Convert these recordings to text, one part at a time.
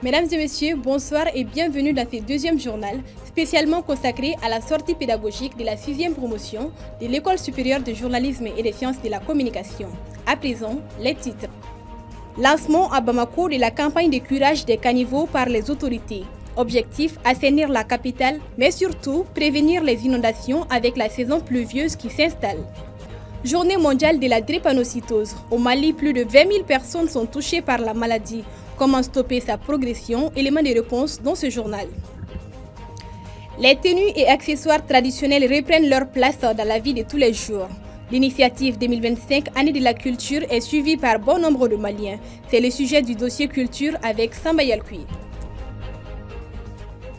Mesdames et messieurs, bonsoir et bienvenue dans ce deuxième journal spécialement consacré à la sortie pédagogique de la 6e promotion de l'École supérieure de journalisme et des sciences de la communication. À présent, les titres. Lancement à Bamako de la campagne de curage des caniveaux par les autorités. Objectif, assainir la capitale, mais surtout prévenir les inondations avec la saison pluvieuse qui s'installe. Journée mondiale de la drépanocytose. Au Mali, plus de 20 000 personnes sont touchées par la maladie. Comment stopper sa progression? Élément de réponse dans ce journal. Les tenues et accessoires traditionnels reprennent leur place dans la vie de tous les jours. L'initiative 2025 Année de la culture est suivie par bon nombre de Maliens. C'est le sujet du dossier culture avec Samba Yalkoui.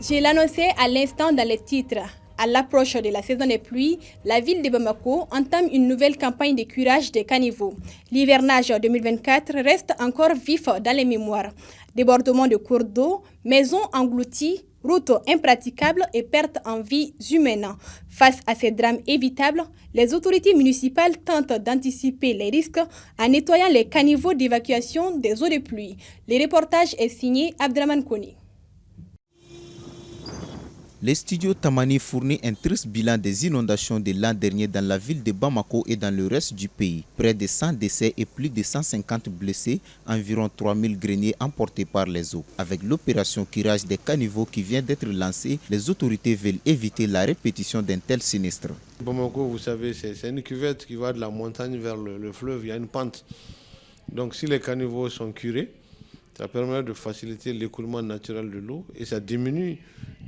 Je l'annonçais à l'instant dans les titres. À l'approche de la saison des pluies, la ville de Bamako entame une nouvelle campagne de curage des caniveaux. L'hivernage 2024 reste encore vif dans les mémoires. Débordements de cours d'eau, maisons englouties, routes impraticables et pertes en vies humaines. Face à ces drames évitables, les autorités municipales tentent d'anticiper les risques en nettoyant les caniveaux d'évacuation des eaux de pluie. Le reportage est signé Abdraman Koni. Les studios Tamani fournit un triste bilan des inondations de l'an dernier dans la ville de Bamako et dans le reste du pays. Près de 100 décès et plus de 150 blessés, environ 3000 greniers emportés par les eaux. Avec l'opération curage des caniveaux qui vient d'être lancée, les autorités veulent éviter la répétition d'un tel sinistre. Bamako, vous savez, c'est une cuvette qui va de la montagne vers le fleuve, il y a une pente. Donc si les caniveaux sont curés, ça permet de faciliter l'écoulement naturel de l'eau et ça diminue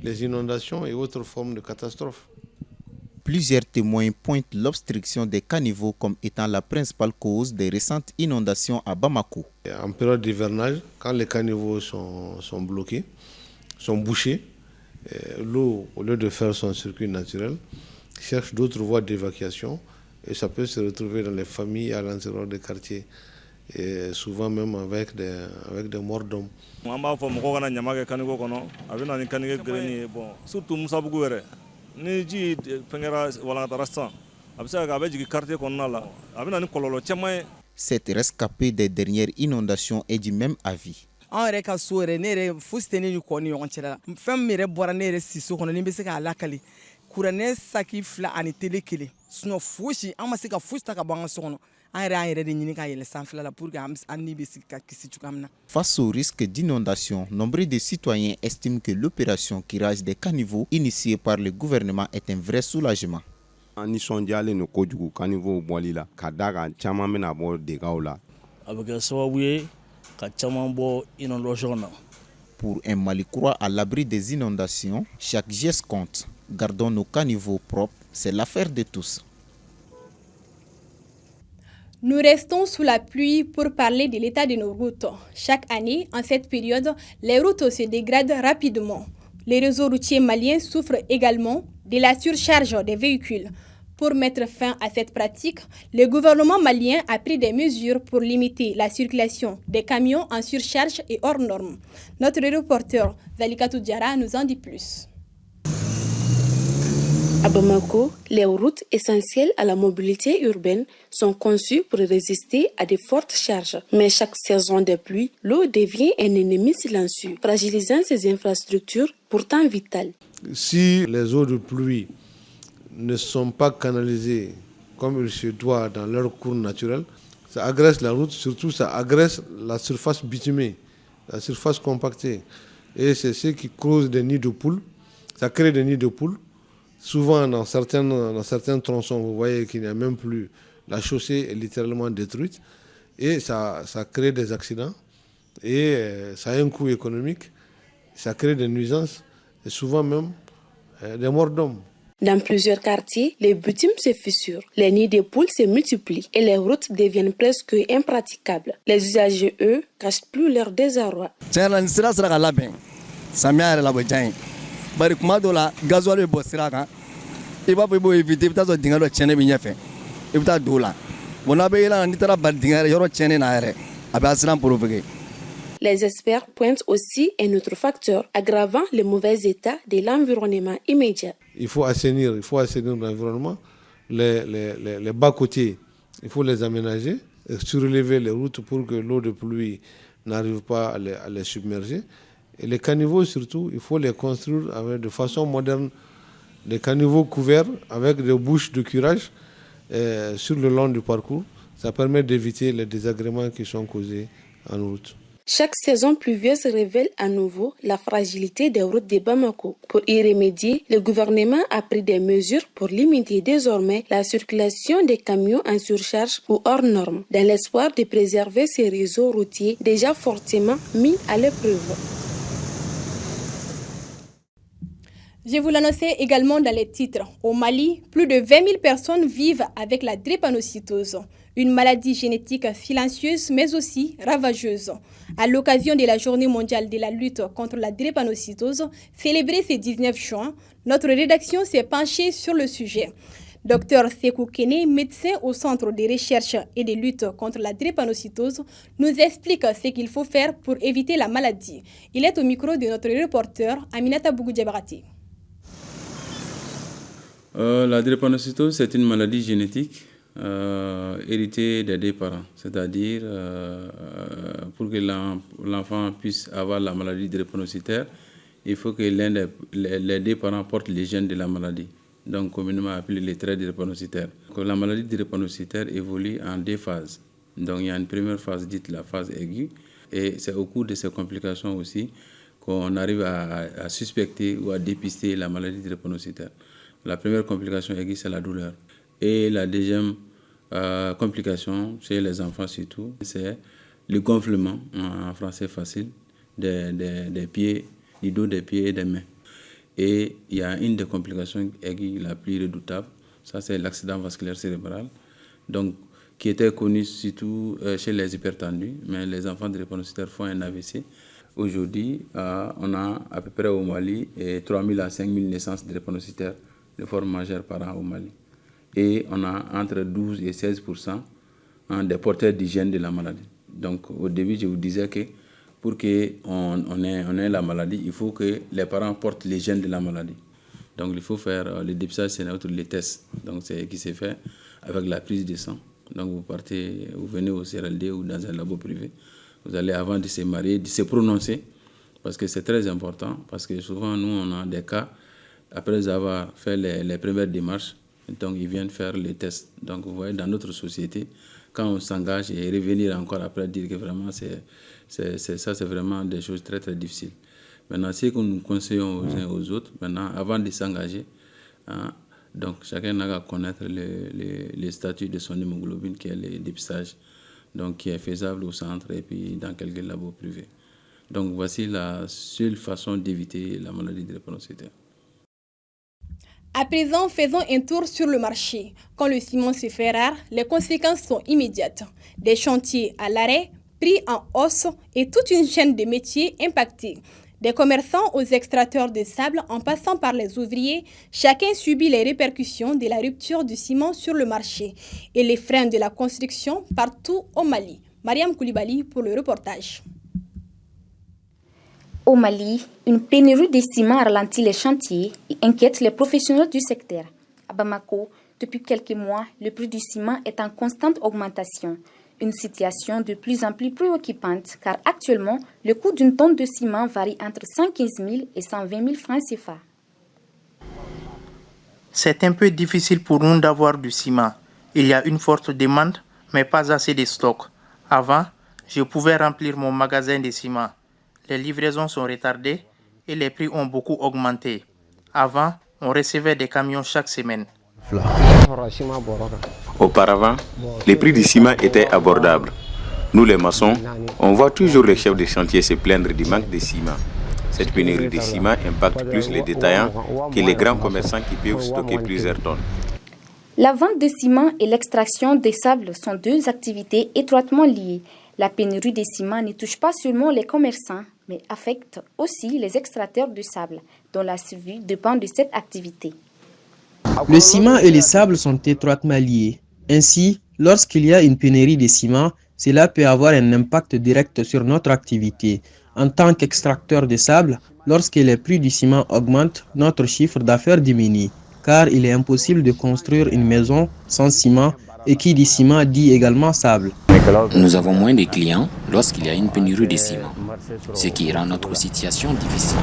les inondations et autres formes de catastrophes. Plusieurs témoins pointent l'obstruction des caniveaux comme étant la principale cause des récentes inondations à Bamako. En période d'hivernage, quand les caniveaux sont bloqués, sont bouchés, l'eau, au lieu de faire son circuit naturel, cherche d'autres voies d'évacuation et ça peut se retrouver dans les familles à l'intérieur des quartiers. Et souvent même avec des morts d'hommes. Cette rescapée des dernières inondations est du même avis. Face au risque d'inondation, nombre de citoyens estiment que l'opération curage des caniveaux initiée par le gouvernement est un vrai soulagement. Pour un Malicroix à l'abri des inondations, chaque geste compte. Gardons nos caniveaux propres, c'est l'affaire de tous. Nous restons sous la pluie pour parler de l'état de nos routes. Chaque année, en cette période, les routes se dégradent rapidement. Les réseaux routiers maliens souffrent également de la surcharge des véhicules. Pour mettre fin à cette pratique, le gouvernement malien a pris des mesures pour limiter la circulation des camions en surcharge et hors normes. Notre reporter Zalikatou Diara nous en dit plus. À Bamako, les routes essentielles à la mobilité urbaine sont conçues pour résister à de fortes charges. Mais chaque saison de pluie, l'eau devient un ennemi silencieux, fragilisant ces infrastructures pourtant vitales. Si les eaux de pluie ne sont pas canalisées comme il se doit dans leur cours naturel, ça agresse la route, surtout ça agresse la surface bitumée, la surface compactée. Et c'est ce qui cause des nids de poules, ça crée des nids de poules. Souvent, dans certains tronçons, vous voyez qu'il n'y a même plus, la chaussée est littéralement détruite et ça crée des accidents et ça a un coût économique, ça crée des nuisances et souvent même des morts d'hommes. Dans plusieurs quartiers, les bitumes se fissurent, les nids de poules se multiplient et les routes deviennent presque impraticables. Les usagers, eux, cachent plus leur désarroi. Bari kuma dɔ la gasoil bɛ bɔ sira kan I b'a fɔ I b'o éviter I bɛ taa sɔrɔ dingɛ dɔ tiɲɛnen bɛ ɲɛfɛ I bɛ taa don o la bon n'a bɛ yɛlɛ n'i taara bari dingɛ yɔrɔ tiɲɛnen na yɛrɛ a bɛ accident provoquer. Les experts pointent aussi un autre facteur aggravant le mauvais état de l'environnement immédiat. Il faut assainir l'environnement, les bas-côtiers, il faut les aménager, surélever les routes pour que l'eau de pluie n'arrive pas à les submerger. Et les caniveaux surtout, il faut les construire de façon moderne, des caniveaux couverts avec des bouches de curage sur le long du parcours. Ça permet d'éviter les désagréments qui sont causés en route. Chaque saison pluvieuse révèle à nouveau la fragilité des routes de Bamako. Pour y remédier, le gouvernement a pris des mesures pour limiter désormais la circulation des camions en surcharge ou hors normes, dans l'espoir de préserver ces réseaux routiers déjà fortement mis à l'épreuve. Je vous l'annonçais également dans les titres. Au Mali, plus de 20 000 personnes vivent avec la drépanocytose, une maladie génétique silencieuse mais aussi ravageuse. À l'occasion de la Journée mondiale de la lutte contre la drépanocytose, célébrée ce 19 juin, notre rédaction s'est penchée sur le sujet. Dr Sekou Kene, médecin au Centre de recherche et de lutte contre la drépanocytose, nous explique ce qu'il faut faire pour éviter la maladie. Il est au micro de notre reporter Aminata Bougou-Diabarati. La drépanocytose, c'est une maladie génétique héritée des deux parents. C'est-à-dire, pour que l'enfant puisse avoir la maladie drépanocytaire, il faut que les deux parents portent les gènes de la maladie, donc communément appelé les traits drépanocytaires. La maladie drépanocytaire évolue en deux phases. Donc il y a une première phase dite la phase aiguë, et c'est au cours de ces complications aussi qu'on arrive à suspecter ou à dépister la maladie drépanocytaire. La première complication aiguë, c'est la douleur. Et la deuxième complication, chez les enfants surtout, c'est le gonflement, en français facile, des pieds, du dos des pieds et des mains. Et il y a une des complications aiguës la plus redoutable, ça c'est l'accident vasculaire cérébral, donc, qui était connu surtout chez les hypertendus, mais les enfants drépanocytaires font un AVC. Aujourd'hui, on a à peu près au Mali 3 000 à 5 000 naissances drépanocytaires de forme majeure par an au Mali. Et on a entre 12 et 16% des porteurs du gène de la maladie. Donc au début, je vous disais que pour qu'on ait la maladie, il faut que les parents portent les gènes de la maladie. Donc il faut faire le dépistage sénateur, les tests. Donc c'est qui s'est fait avec la prise de sang. Donc vous venez au CRLD ou dans un labo privé. Vous allez, avant de se marier, de se prononcer, parce que c'est très important, parce que souvent nous on a des cas, après avoir fait les premières démarches, donc ils viennent faire les tests. Donc vous voyez, dans notre société, quand on s'engage et revenir encore après dire que vraiment c'est vraiment des choses très très difficiles. Maintenant, ce que nous conseillons aux uns aux autres, maintenant, avant de s'engager, donc chacun n'a qu'à connaître les statuts de son hémoglobine, qui est le dépistage, donc qui est faisable au centre et puis dans quelques labos privés. Donc voici la seule façon d'éviter la maladie drépanocytaire. À présent, faisons un tour sur le marché. Quand le ciment se fait rare, les conséquences sont immédiates. Des chantiers à l'arrêt, prix en hausse et toute une chaîne de métiers impactés. Des commerçants aux extracteurs de sable en passant par les ouvriers, chacun subit les répercussions de la rupture du ciment sur le marché et les freins de la construction partout au Mali. Mariam Koulibaly pour le reportage. Au Mali, une pénurie de ciment ralentit les chantiers et inquiète les professionnels du secteur. À Bamako, depuis quelques mois, le prix du ciment est en constante augmentation. Une situation de plus en plus préoccupante car actuellement, le coût d'une tonne de ciment varie entre 115 000 et 120 000 francs CFA. C'est un peu difficile pour nous d'avoir du ciment. Il y a une forte demande, mais pas assez de stock. Avant, je pouvais remplir mon magasin de ciment. Les livraisons sont retardées et les prix ont beaucoup augmenté. Avant, on recevait des camions chaque semaine. Auparavant, les prix du ciment étaient abordables. Nous les maçons, on voit toujours les chefs de chantier se plaindre du manque de ciment. Cette pénurie de ciment impacte plus les détaillants que les grands commerçants qui peuvent stocker plusieurs tonnes. La vente de ciment et l'extraction des sables sont deux activités étroitement liées. La pénurie de ciment ne touche pas seulement les commerçants, mais affecte aussi les extracteurs de sable, dont la survie dépend de cette activité. Le ciment et les sables sont étroitement liés. Ainsi, lorsqu'il y a une pénurie de ciment, cela peut avoir un impact direct sur notre activité. En tant qu'extracteur de sable, lorsque les prix du ciment augmentent, notre chiffre d'affaires diminue, car il est impossible de construire une maison sans ciment, et qui dit ciment dit également sable. Nous avons moins de clients lorsqu'il y a une pénurie de ciment, ce qui rend notre situation difficile.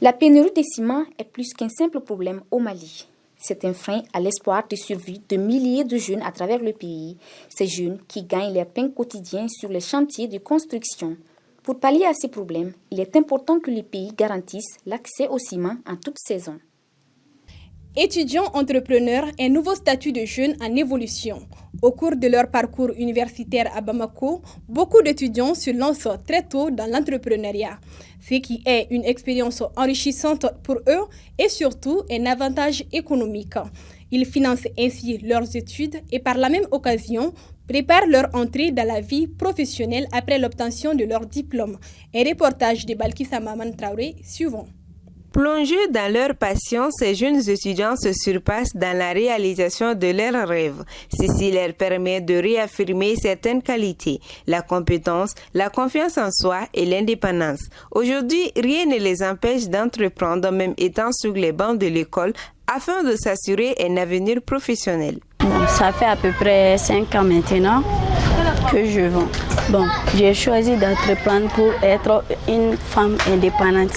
La pénurie de ciment est plus qu'un simple problème au Mali. C'est un frein à l'espoir de survie de milliers de jeunes à travers le pays. Ces jeunes qui gagnent leur pain quotidien sur les chantiers de construction. Pour pallier à ces problèmes, il est important que les pays garantissent l'accès au ciment en toute saison. Étudiants entrepreneurs, un nouveau statut de jeunes en évolution. Au cours de leur parcours universitaire à Bamako, beaucoup d'étudiants se lancent très tôt dans l'entrepreneuriat, ce qui est une expérience enrichissante pour eux et surtout un avantage économique. Ils financent ainsi leurs études et par la même occasion préparent leur entrée dans la vie professionnelle après l'obtention de leur diplôme. Un reportage de Balkissa Maman Traoré suivant. Plongés dans leur passion, ces jeunes étudiants se surpassent dans la réalisation de leurs rêves. Ceci leur permet de réaffirmer certaines qualités, la compétence, la confiance en soi et l'indépendance. Aujourd'hui, rien ne les empêche d'entreprendre, même étant sur les bancs de l'école, afin de s'assurer un avenir professionnel. Ça fait à peu près 5 ans maintenant que je vends. Bon, j'ai choisi d'entreprendre pour être une femme indépendante.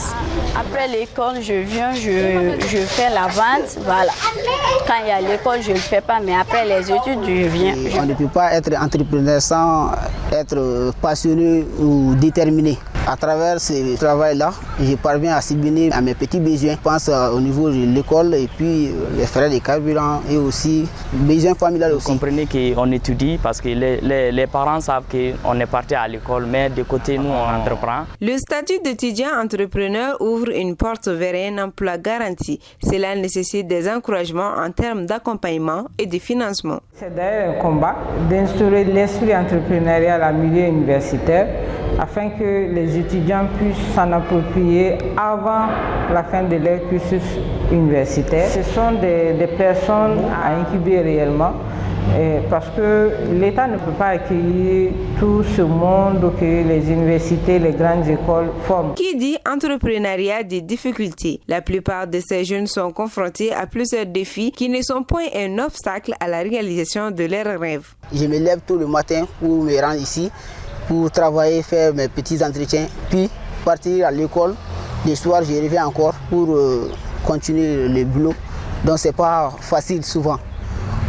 Après l'école, je viens, je fais la vente, voilà. Quand il y a l'école, je ne le fais pas, mais après les études, je viens. On ne peut pas être entrepreneur sans être passionné ou déterminé. À travers ce travail-là, je parviens à subvenir à mes petits besoins. Je pense au niveau de l'école et puis les frais de carburant et aussi besoins familiales aussi. Vous comprenez qu'on étudie parce que les parents savent qu'on est parti à l'école, mais de côté, nous, on entreprend. Le statut d'étudiant entrepreneur ouvre une porte vers un emploi garanti. Cela nécessite des encouragements en termes d'accompagnement et de financement. C'est d'ailleurs un combat d'instaurer l'esprit entrepreneurial en milieu universitaire afin que les étudiants puissent s'en approprier avant la fin de leur cursus universitaire. Ce sont des personnes à incuber réellement parce que l'État ne peut pas accueillir tout ce monde que les universités, les grandes écoles forment. Qui dit entrepreneuriat dit difficultés. La plupart de ces jeunes sont confrontés à plusieurs défis qui ne sont point un obstacle à la réalisation de leurs rêves. Je me lève tôt le matin pour me rendre ici, pour travailler, faire mes petits entretiens, puis partir à l'école. Le soir, je reviens encore pour continuer le boulot. Donc, ce n'est pas facile souvent.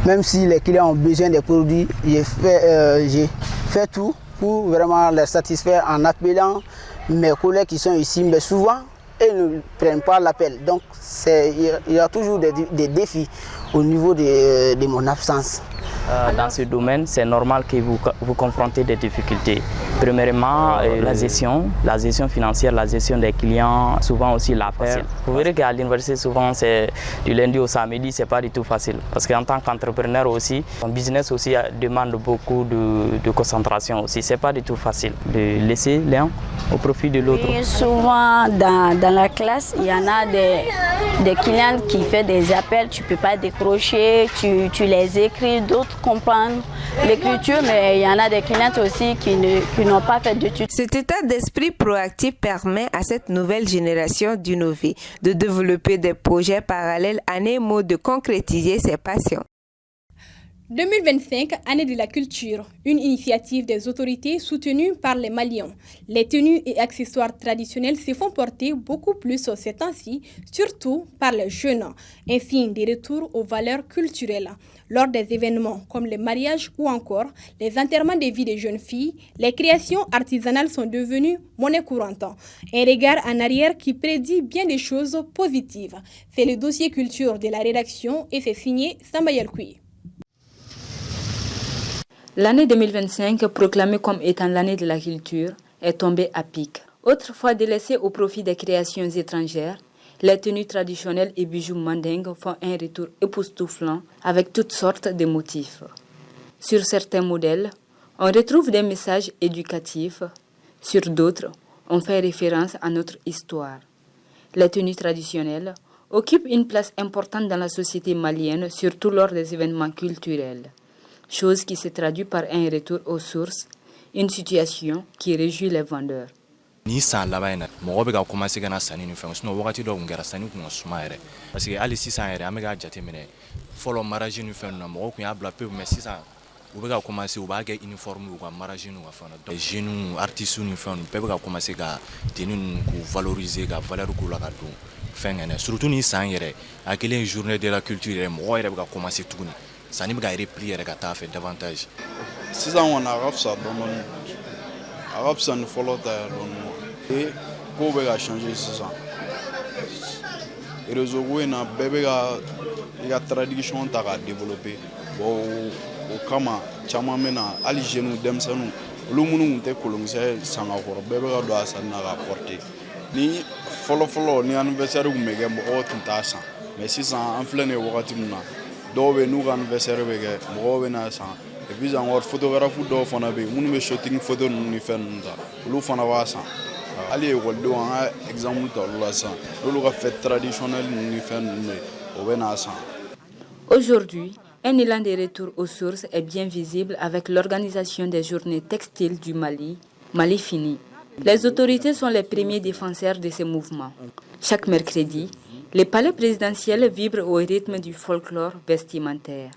Même si les clients ont besoin des produits, j'ai fait tout pour vraiment les satisfaire en appelant mes collègues qui sont ici. Mais souvent, ils ne prennent pas l'appel. Donc, il y a toujours des défis au niveau de mon absence. Dans ce domaine, c'est normal que vous confrontez des difficultés. Premièrement, la gestion financière, la gestion des clients, souvent aussi l'appel. Vous verrez qu'à l'université, souvent, c'est du lundi au samedi, c'est pas du tout facile. Parce qu'en tant qu'entrepreneur aussi, ton business aussi demande beaucoup de concentration aussi. C'est pas du tout facile de laisser l'un au profit de l'autre. Souvent, dans la classe, il y en a des clients qui font des appels, tu peux pas décrocher, tu les écris, d'autres comprennent l'écriture, mais il y en a des clients aussi qui n'ont pas fait d'études. Cet état d'esprit proactif permet à cette nouvelle génération d'innover, de développer des projets parallèles, en un mot de concrétiser ses passions. 2025, année de la culture, une initiative des autorités soutenue par les Maliens. Les tenues et accessoires traditionnels se font porter beaucoup plus ces temps-ci, surtout par les jeunes, un signe de retour aux valeurs culturelles. Lors des événements comme les mariages ou encore les enterrements de vie des jeunes filles, les créations artisanales sont devenues monnaie courante. Un regard en arrière qui prédit bien des choses positives. C'est le dossier culture de la rédaction et c'est signé Samba Yelkoui. L'année 2025, proclamée comme étant l'année de la culture, est tombée à pic. Autrefois délaissée au profit des créations étrangères, les tenues traditionnelles et bijoux mandingues font un retour époustouflant avec toutes sortes de motifs. Sur certains modèles, on retrouve des messages éducatifs. Sur d'autres, on fait référence à notre histoire. Les tenues traditionnelles occupent une place importante dans la société malienne, surtout lors des événements culturels. Chose qui se traduit par un retour aux sources, une situation qui réjouit les vendeurs. Ni san labayna mo be ga commencer gana sani ni fɛn sinon wakati dɔ ngara sani kun suma yɛrɛ parce que ali sisan yɛrɛ an bɛ ka jate minɛ fɔlɔ mariage ni fɛn na mɔgɔ kun y'a bila peu mais sisan u bɛ ka commencer u b'a kɛ uniforme u ka marage n'u ka fɛn na donc jeunes artistes ni fɛn ninnu bɛɛ bɛ ka commencer ka tenue ninnu k'u valoriser ka valeur k'u la ka don fɛn ŋɛnɛ surtout ni san yɛrɛ a kɛlen journée de la culture yɛrɛ mɔgɔ yɛrɛ bɛ ka commencer tuguni sanni bɛ ka repris yɛrɛ ka taa fɛ davantage. sisan kɔni a ka fisa dɔɔni a ka fisa ni fɔlɔ ta ye dɔɔni kow bɛ ka changer sisan réseau ko in na bɛɛ bɛ ka i ka tradition ta k'a développer bon o kama caman bɛ na hali jeunes denmisɛnninw olu minnu tun tɛ kolonkisɛ san ka kɔrɔ bɛɛ bɛ ka don a sanni na k'a porter ni fɔlɔ ni anniversaire tun bɛ kɛ mɔgɔw tun t'a san mais sisan an filɛ nin ye wagati min na dɔw bɛ n'u ka anniversaire bɛ kɛ mɔgɔw bɛ n'a san et puis encore photographe dɔw fana bɛ yen minnu bɛ shooting photo ninnu ni fɛn ninnu ta olu fana b'a san hali ekɔlidenw an ka exemple ta olu la sisan n'olu ka fête traditionnelle ninnu ni fɛn ninnu o bɛ n'a san. Aujourd'hui, un élan de retour aux sources est bien visible avec l'organisation des journées textiles du Mali, Mali Fini. Les autorités sont les premiers défenseurs de ces mouvements. Chaque mercredi, les palais présidentiels vibrent au rythme du folklore vestimentaire.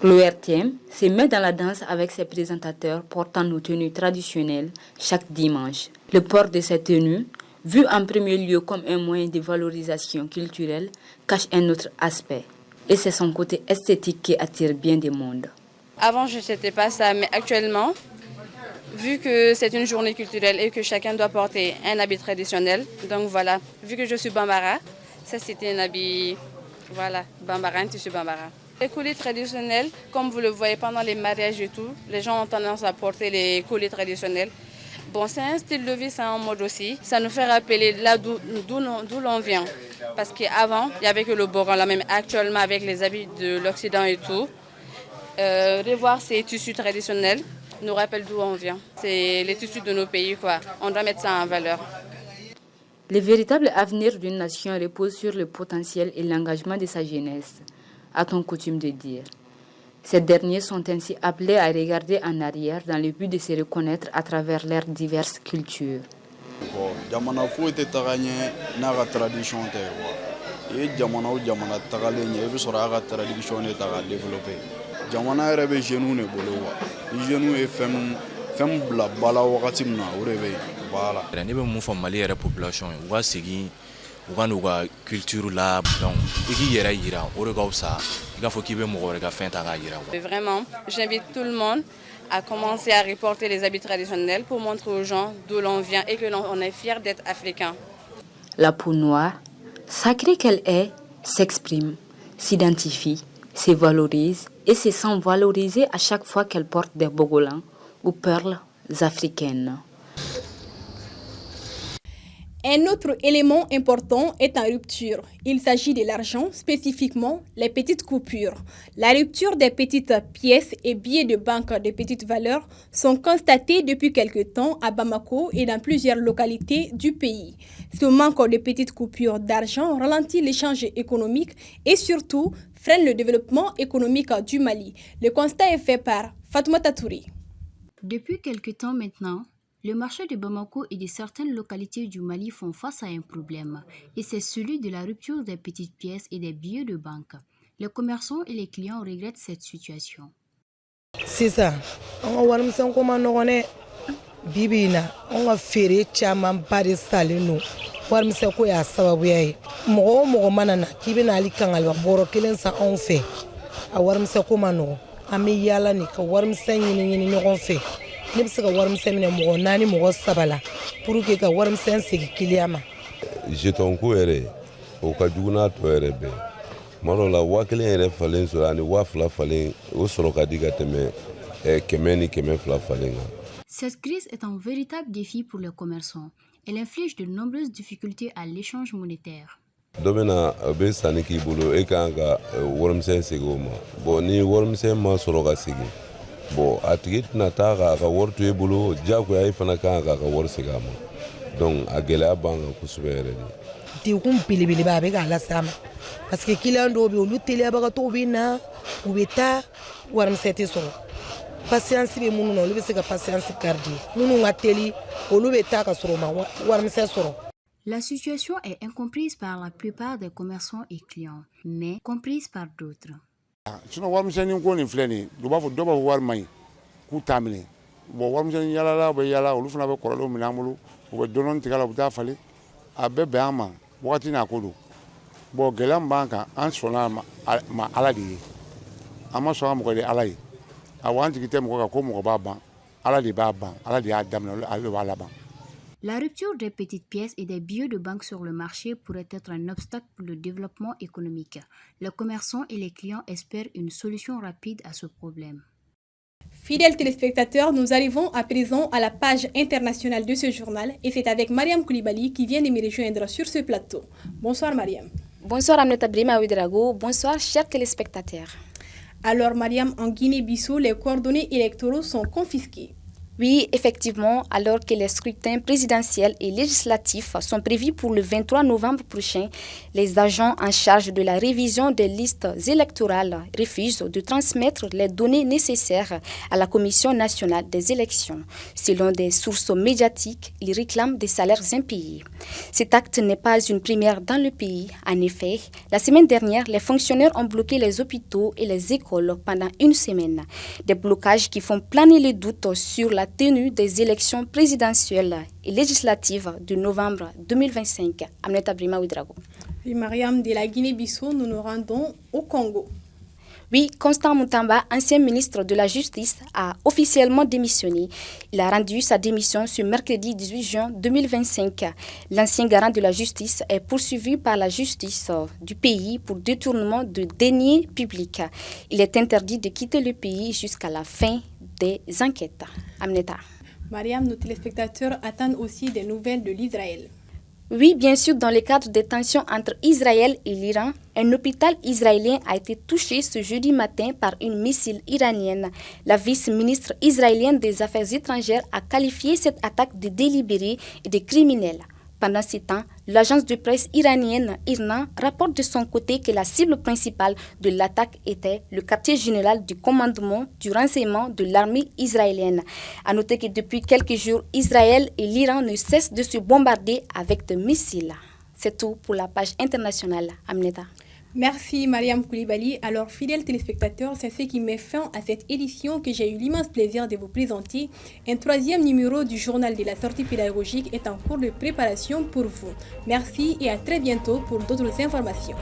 L'ORTM se met dans la danse avec ses présentateurs portant nos tenues traditionnelles chaque dimanche. Le port de ces tenues, vu en premier lieu comme un moyen de valorisation culturelle, cache un autre aspect. Et c'est son côté esthétique qui attire bien des mondes. Avant, je n'étais pas ça, mais actuellement, vu que c'est une journée culturelle et que chacun doit porter un habit traditionnel, donc voilà, vu que je suis Bambara, ça c'était un habit, voilà, Bambara, un tissu Bambara. Les colliers traditionnels, comme vous le voyez pendant les mariages et tout, les gens ont tendance à porter les colliers traditionnels. Bon, c'est un style de vie, c'est un mode aussi. Ça nous fait rappeler là d'où l'on vient. Parce qu'avant, il n'y avait que le Boran, là même actuellement avec les habits de l'Occident et tout. Revoir ces tissus traditionnels nous rappelle d'où on vient. C'est les tissus de nos pays, quoi. On doit mettre ça en valeur. Le véritable avenir d'une nation repose sur le potentiel et l'engagement de sa jeunesse, a-t-on coutume de dire. Ces derniers sont ainsi appelés à regarder en arrière dans le but de se reconnaître à travers leurs diverses cultures. Jamana foyi tɛ taga ɲɛ n'a ka tradition tɛ quoi i ye jamana o jamana tagalen ɲɛ i bɛ sɔrɔ a ka tradition de ta k'a développer jamana yɛrɛ bɛ jeunes de bolo quoi ni jeunes ye fɛn bila ba la wagati min na o de bɛ yen voilà. Ne bɛ mun fɔ Mali yɛrɛ population ye u ka segin u ka n'u ka culture la donc i k'i yɛrɛ yira o de ka fisa i k'a fɔ k'i bɛ mɔgɔ wɛrɛ ka fɛn ta k'a yira. Vraiment, j'invite tout le monde à commencer à reporter les habits traditionnels pour montrer aux gens d'où l'on vient et que l'on est fier d'être africain. La peau noire, sacrée qu'elle est, s'exprime, s'identifie, se valorise et se sent valorisée à chaque fois qu'elle porte des bogolans ou perles africaines. Un autre élément important est en rupture. Il s'agit de l'argent, spécifiquement les petites coupures. La rupture des petites pièces et billets de banque de petite valeur sont constatées depuis quelque temps à Bamako et dans plusieurs localités du pays. Ce manque de petites coupures d'argent ralentit l'échange économique et surtout freine le développement économique du Mali. Le constat est fait par Fatoumata Touré. Depuis quelque temps maintenant, le marché de Bamako et de certaines localités du Mali font face à un problème, et c'est celui de la rupture des petites pièces et des billets de banque. Les commerçants et les clients regrettent cette situation. C'est ça. On va voir comment on est. Bibina, on va faire chaman bari salino. Warm se ko ya sababu yayi. Mogo manana kibina ali kangal ba boro kelen sa on fait. A warm se ko mano. Ami yala ni ka warm se nyini nyogon fait. Ne bɛ se ka warimisɛn minɛ mɔgɔ 4 mɔgɔ 3 la pour que ka warimisɛn segin client ma. Jeton ko yɛrɛ o ka jugu n'a tɔ yɛrɛ bɛɛ. Tuma dɔw la 1000 yɛrɛ falen sɔrɔ ani 2000 falen o sɔrɔ ka di ka tɛmɛ 100 ni 200 falen kan. Cette crise est un véritable défi pour les commerçants. Elle inflige de nombreuses difficultés à l'échange monétaire. Dɔ bɛ na a bɛ sanni k'i bolo e kan ka warimisɛn segin o ma. Bon ni warimisɛn ma sɔrɔ ka segin. Bon a tigi tɛna taa ka wari to e bolo diyagoya e fana kan ka wari segin a ma donc a gɛlɛya b'an kan kosɛbɛ yɛrɛ de. Degun belebeleba a bɛ k'a lase a ma parce que client dɔw bɛ yen olu teliyabagatɔw bɛ na u bɛ taa warimisɛn tɛ sɔrɔ patience bɛ minnu na olu bɛ se ka patience garder minnu ka teli olu bɛ taa ka sɔrɔ u ma warimisɛn sɔrɔ. La situation est incomprise par la plupart des commerçants et clients, mais comprise par d'autres. Sinon warimisɛnnin ko nin filɛ nin ye u b'a fɔ dɔw b'a fɔ wari man ɲi k'u t'a minɛ bon warimisɛnnin yaalala bɛ yaala olu fana bɛ kɔrɔlenw minɛ an bolo u bɛ dɔɔnin tigɛ la u bɛ taa falen a bɛɛ bɛn an ma wagati n'a ko don bon gɛlɛya min b'an kan an sɔnna ma ala de ye an ma sɔn ka mɔgɔ de ala ye awɔ an jigi tɛ mɔgɔ kan ko mɔgɔ b'a ban ala de b'a ban ala de y'a daminɛ ale de b'a laban. La rupture des petites pièces et des billets de banque sur le marché pourrait être un obstacle pour le développement économique. Les commerçants et les clients espèrent une solution rapide à ce problème. Fidèles téléspectateurs, nous arrivons à présent à la page internationale de ce journal et c'est avec Mariam Koulibaly qui vient de me rejoindre sur ce plateau. Bonsoir Mariam. Bonsoir Aminata Brima Ouedraogo, bonsoir chers téléspectateurs. Alors Mariam, en Guinée-Bissau, les coordonnées électoraux sont confisquées. Oui, effectivement, alors que les scrutins présidentiels et législatifs sont prévus pour le 23 novembre prochain, les agents en charge de la révision des listes électorales refusent de transmettre les données nécessaires à la Commission nationale des élections. Selon des sources médiatiques, ils réclament des salaires impayés. Cet acte n'est pas une première dans le pays. En effet, la semaine dernière, les fonctionnaires ont bloqué les hôpitaux et les écoles pendant une semaine. Des blocages qui font planer les doutes sur la tenue des élections présidentielles et législatives de novembre 2025. Aminata Brima Ouedraogo. Oui, Mariam, de la Guinée-Bissau, nous nous rendons au Congo. Oui, Constant Moutamba, ancien ministre de la Justice, a officiellement démissionné. Il a rendu sa démission ce mercredi 18 juin 2025. L'ancien garant de la justice est poursuivi par la justice du pays pour détournement de deniers publics. Il est interdit de quitter le pays jusqu'à la fin des enquêtes. Aminata. Mariam, nos téléspectateurs attendent aussi des nouvelles de l'Israël. Oui, bien sûr, dans le cadre des tensions entre Israël et l'Iran, un hôpital israélien a été touché ce jeudi matin par une missile iranienne. La vice-ministre israélienne des Affaires étrangères a qualifié cette attaque de délibérée et de criminelle. Pendant ce temps, l'agence de presse iranienne IRNA rapporte de son côté que la cible principale de l'attaque était le quartier général du commandement du renseignement de l'armée israélienne. À noter que depuis quelques jours, Israël et l'Iran ne cessent de se bombarder avec des missiles. C'est tout pour la page internationale. Aminata. Merci Mariam Koulibaly. Alors, fidèles téléspectateurs, c'est ce qui met fin à cette édition que j'ai eu l'immense plaisir de vous présenter. Un troisième numéro du journal de la sortie pédagogique est en cours de préparation pour vous. Merci et à très bientôt pour d'autres informations.